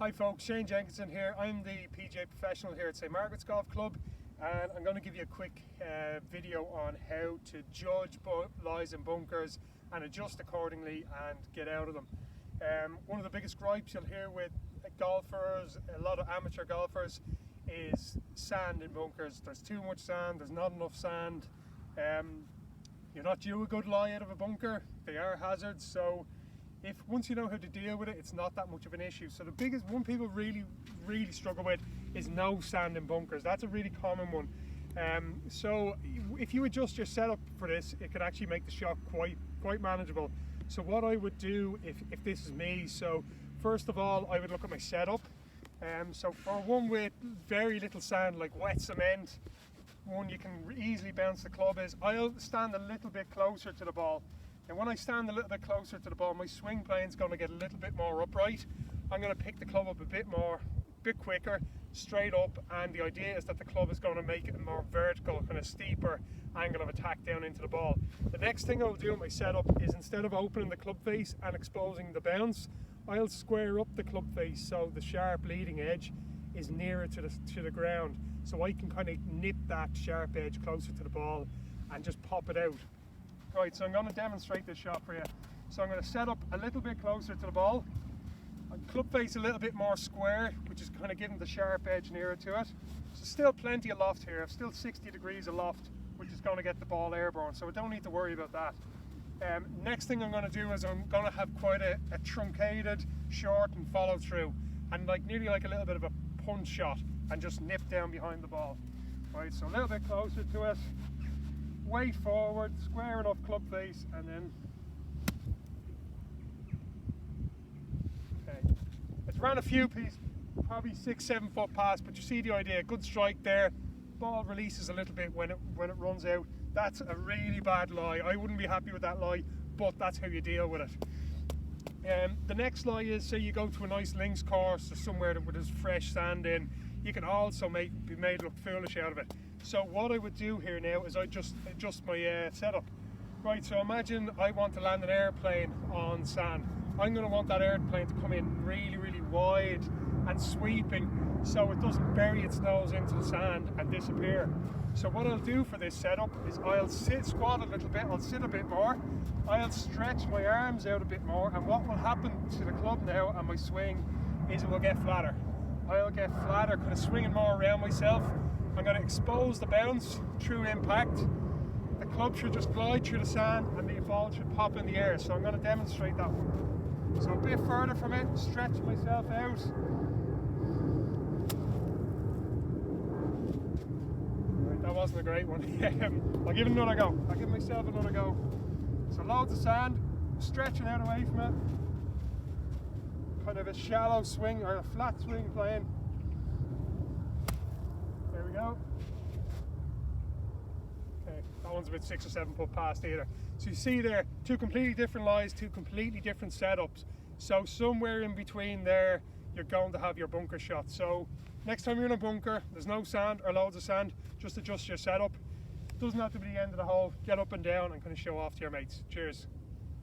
Hi folks, Shane Jenkinson here. I'm the PGA professional here at St. Margaret's Golf Club, and I'm going to give you a quick video on how to judge lies in bunkers and adjust accordingly and get out of them. One of the biggest gripes you'll hear with golfers, a lot of amateur golfers, is sand in bunkers. There's too much sand, there's not enough sand. You're not due a good lie out of a bunker. They are hazards, so once you know how to deal with it, it's not that much of an issue. So the biggest one people really struggle with is no sand in bunkers. That's a really common one. So if you adjust your setup for this, it could actually make the shot quite manageable. So what I would do if this is me, so first of all I would look at my setup. So for one with very little sand, like wet cement, one you can easily bounce the club is, I'll stand a little bit closer to the ball. And when I stand a little bit closer to the ball, my swing plane's going to get a little bit more upright. I'm going to pick the club up a bit quicker, straight up, and the idea is that the club is going to make it a more vertical, kind of steeper angle of attack down into the ball. The next thing I'll do with my setup is, instead of opening the club face and exposing the bounce, I'll square up the club face so the sharp leading edge is nearer to the ground, so I can kind of nip that sharp edge closer to the ball and just pop it out. Right, so I'm going to demonstrate this shot for you. So I'm going to set up a little bit closer to the ball, club face a little bit more square, which is kind of giving the sharp edge nearer to it. So still plenty of loft here, still 60 degrees of loft, which is going to get the ball airborne, so I don't need to worry about that. Next thing I'm going to do is I'm going to have quite a truncated, short and follow through, and nearly like a little bit of a punch shot, and just nip down behind the ball. Right, so a little bit closer to it, weight forward, square enough club face, and then okay. It's ran a few pieces, probably 6-7 foot past, but you see the idea. Good strike there. Ball releases a little bit when it runs out. That's a really bad lie. I wouldn't be happy with that lie, but that's how you deal with it. The next lie is, say you go to a nice links course or somewhere where there's fresh sand in, you can also be made look foolish out of it. So what I would do here now is I just adjust my setup. Right, so imagine I want to land an airplane on sand. I'm going to want that airplane to come in really wide and sweeping, so it doesn't bury its nose into the sand and disappear. So what I'll do for this setup is I'll squat a little bit, I'll sit a bit more, I'll stretch my arms out a bit more, and what will happen to the club now and my swing is it will get flatter. I'll get flatter, kind of swinging more around myself. I'm going to expose the bounce through impact. The club should just glide through the sand and the ball should pop in the air. So I'm going to demonstrate that one. So a bit further from it, stretch myself out. Right, that wasn't a great one. I'll give it another go. I'll give myself another go. So loads of sand, stretching out away from it. Kind of a shallow swing or a flat swing playing. There we go. Okay, that one's about 6 or 7 foot past either. So you see there, two completely different lies, two completely different setups. So somewhere in between there, you're going to have your bunker shot. So next time you're in a bunker, there's no sand or loads of sand, just adjust your setup. Doesn't have to be the end of the hole. Get up and down and kind of show off to your mates. Cheers.